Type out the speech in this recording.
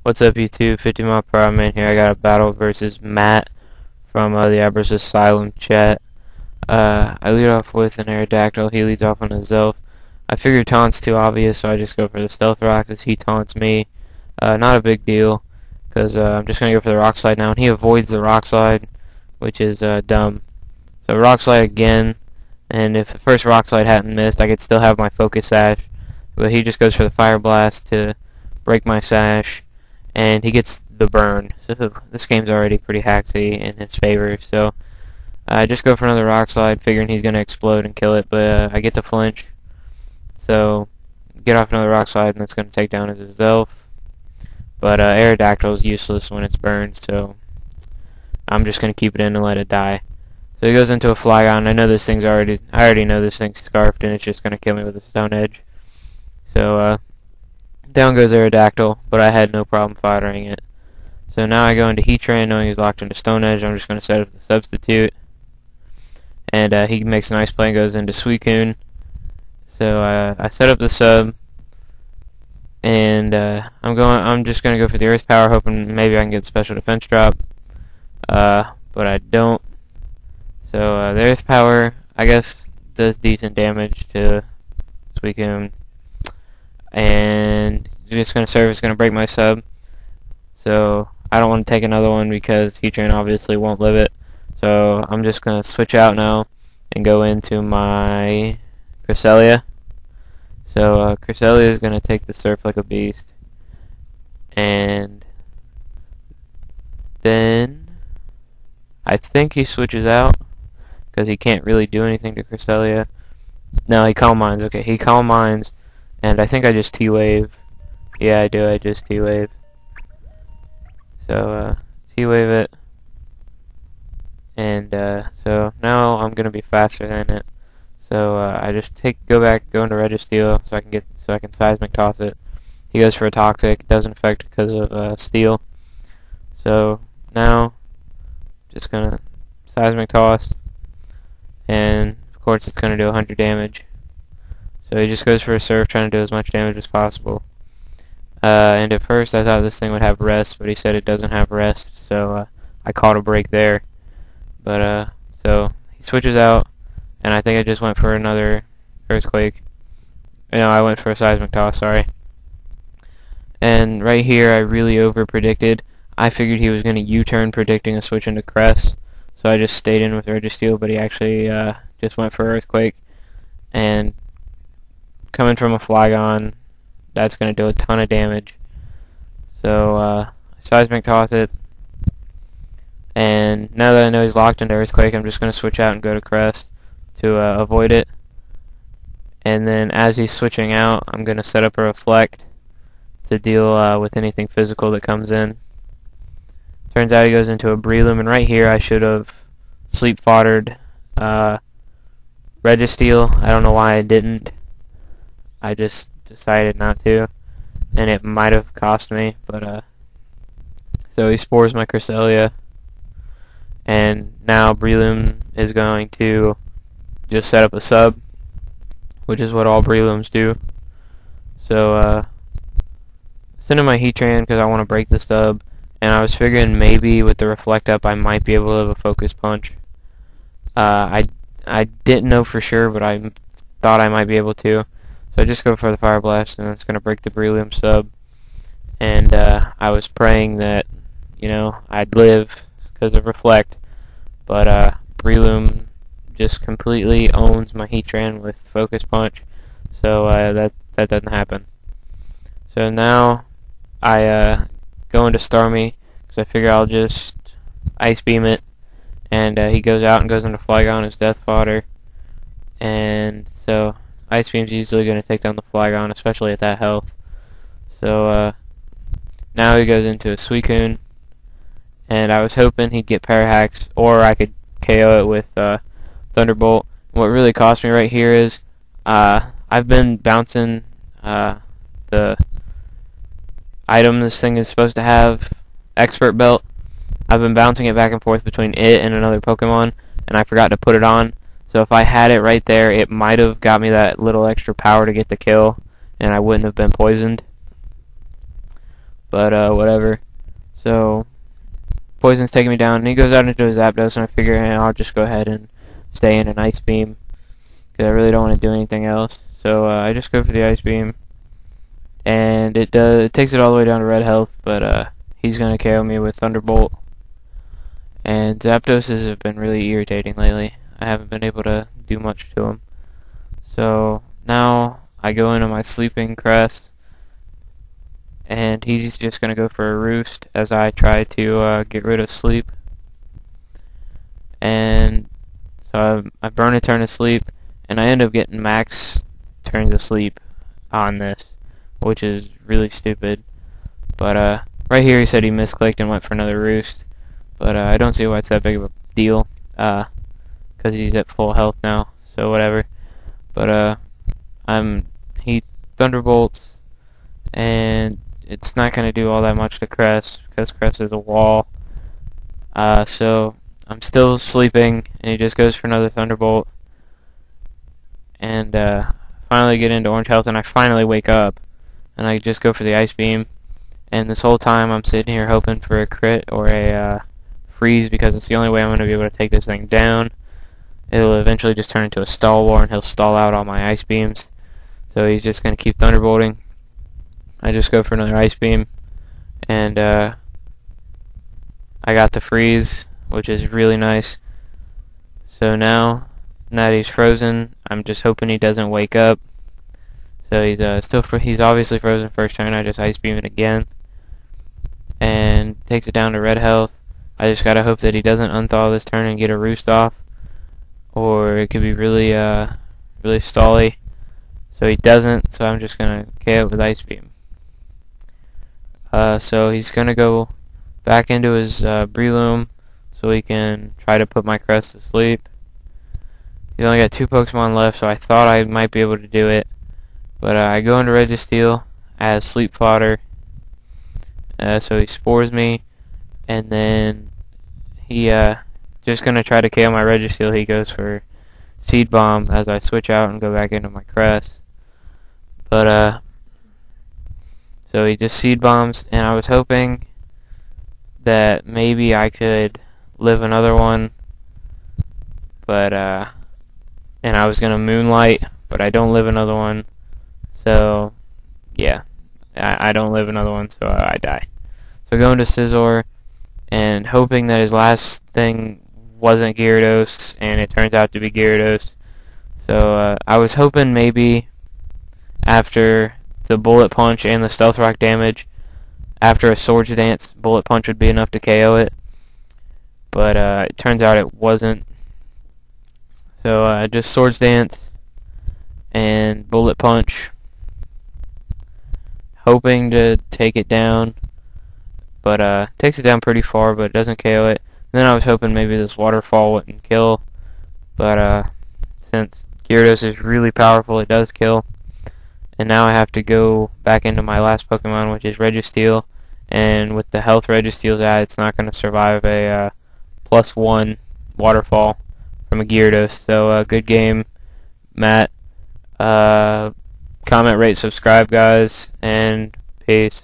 What's up, YouTube? 50 mile per hour man here. I got a battle versus Matt from the Aber's Asylum chat. I lead off with an Aerodactyl. He leads off on a Zelf. I figured taunt's too obvious, so I just go for the Stealth Rock as he taunts me. Not a big deal, because I'm just going to go for the Rock Slide now, and he avoids the Rock Slide, which is dumb. So Rock Slide again, and if the first Rock Slide hadn't missed, I could still have my Focus Sash, but he just goes for the Fire Blast to break my Sash, and he gets the burn. So this game's already pretty hacksy in his favor, so I just go for another Rock Slide, figuring he's going to explode and kill it, but I get to flinch. So get off another Rock Slide, and that's going to take down his Zelf. But Aerodactyl is useless when it's burned, so I'm just going to keep it in and let it die. So he goes into a Flygon. I already know this thing's scarfed, and it's just going to kill me with a Stone Edge. So down goes Aerodactyl, but I had no problem firing it. So now I go into Heatran, knowing he's locked into Stone Edge. I'm just going to set up the Substitute. And he makes a nice play and goes into Suicune. So I set up the sub, and I'm just going to go for the Earth Power, hoping maybe I can get Special Defense Drop. But I don't. So the Earth Power, I guess, does decent damage to Suicune. And just going to serve as going to break my sub. So I don't want to take another one because Heatran obviously won't live it. So I'm just going to switch out now and go into my Cresselia. So Cresselia is going to take the Surf like a beast. And then I think he switches out because he can't really do anything to Cresselia. No, he Calm Minds. Okay, he Calm Minds. And I think I just T-Wave. Yeah, I do. I just T-Wave. So, T-Wave it. And, so now I'm going to be faster than it. So, I just go into Registeel so I can Seismic Toss it. He goes for a Toxic. It doesn't affect because of, Steel. So, now, just going to Seismic Toss. And, of course, it's going to do 100 damage. So he just goes for a Surf, trying to do as much damage as possible. And at first I thought this thing would have Rest, but he said it doesn't have Rest, so I caught a break there. But so he switches out, and I think I just went for another Earthquake. No, I went for a Seismic Toss, sorry. And right here I really over-predicted. I figured he was going to U-turn, predicting a switch into Crest, so I just stayed in with Registeel, but he actually just went for Earthquake. And coming from a Flygon, that's going to do a ton of damage. So, Seismic Toss it. And now that I know he's locked into Earthquake, I'm just going to switch out and go to Crest to avoid it. And then as he's switching out, I'm going to set up a Reflect to deal with anything physical that comes in. Turns out he goes into a Breloom, and right here I should have Sleep Foddered Registeel. I don't know why I didn't. I just decided not to, and it might have cost me, but so he Spores my Cresselia, and now Breloom is going to just set up a sub, which is what all Brelooms do. So send in my Heatran because I want to break the sub, and I was figuring maybe with the Reflect up I might be able to have a Focus Punch. I didn't know for sure, but I thought I might be able to. So I just go for the Fire Blast, and it's going to break the Breloom sub. And I was praying that, you know, I'd live because of Reflect. But Breloom just completely owns my Heatran with Focus Punch. So that doesn't happen. So now I go into Starmie because I figure I'll just Ice Beam it. And he goes out and goes into Flygon as Death Fodder. And so Ice Beam's usually going to take down the Flygon, especially at that health. So now he goes into a Suicune, and I was hoping he'd get Parahax, or I could KO it with Thunderbolt. What really cost me right here is I've been bouncing the item this thing is supposed to have, Expert Belt. I've been bouncing it back and forth between it and another Pokemon, and I forgot to put it on. So if I had it right there, it might have got me that little extra power to get the kill, and I wouldn't have been poisoned. but whatever. So Poison's taking me down, and he goes out into his Zapdos, and I figure I'll just go ahead and stay in an Ice Beam, because I really don't want to do anything else. So I just go for the Ice Beam, and it takes it all the way down to red health, but he's going to KO me with Thunderbolt. And Zapdoses have been really irritating lately. I haven't been able to do much to him. So now I go into my Sleeping Crest, and he's just going to go for a Roost as I try to get rid of Sleep. And so I burn a turn of Sleep, and I end up getting max turns of Sleep on this, which is really stupid. But right here he said he misclicked and went for another Roost. But I don't see why it's that big of a deal, because he's at full health now, so whatever. But he Thunderbolts, and it's not going to do all that much to Crest, because Crest is a wall. So I'm still sleeping, and he just goes for another Thunderbolt. And finally get into orange health, and I finally wake up, and I just go for the Ice Beam. And this whole time I'm sitting here hoping for a crit or a freeze, because it's the only way I'm going to be able to take this thing down. It'll eventually just turn into a stall war, and he'll stall out all my Ice Beams. So he's just going to keep Thunderbolting. I just go for another Ice Beam, and I got the freeze, which is really nice. So now that he's frozen, I'm just hoping he doesn't wake up. So he's he's obviously frozen first turn. I just Ice Beam it again, and takes it down to red health. I just gotta hope that he doesn't unthaw this turn and get a Roost off, or it could be really really stally. So he doesn't, so I'm just gonna KO it with Ice Beam. So he's gonna go back into his Breloom, so he can try to put my Crest to sleep. He's only got 2 Pokemon left, so I thought I might be able to do it. But I go into Registeel as Sleep Fodder, so he spores me, and then he just gonna try to KO my Registeel. He goes for Seed Bomb as I switch out and go back into my Crest. But so he just Seed Bombs, and I was hoping that maybe I could live another one, but and I was gonna Moonlight, but I don't live another one. So yeah, I don't live another one, so I die. So going to Scizor, and hoping that his last thing wasn't Gyarados, and it turns out to be Gyarados. So I was hoping maybe after the Bullet Punch and the Stealth Rock damage, after a Swords Dance, Bullet Punch would be enough to KO it. But it turns out it wasn't. So just Swords Dance and Bullet Punch, hoping to take it down, but takes it down pretty far, but doesn't KO it. And then I was hoping maybe this Waterfall wouldn't kill, but since Gyarados is really powerful, it does kill. And now I have to go back into my last Pokemon, which is Registeel, and with the health Registeel's at, it's not going to survive a +1 Waterfall from a Gyarados. So good game, Matt. Comment, rate, subscribe, guys, and peace.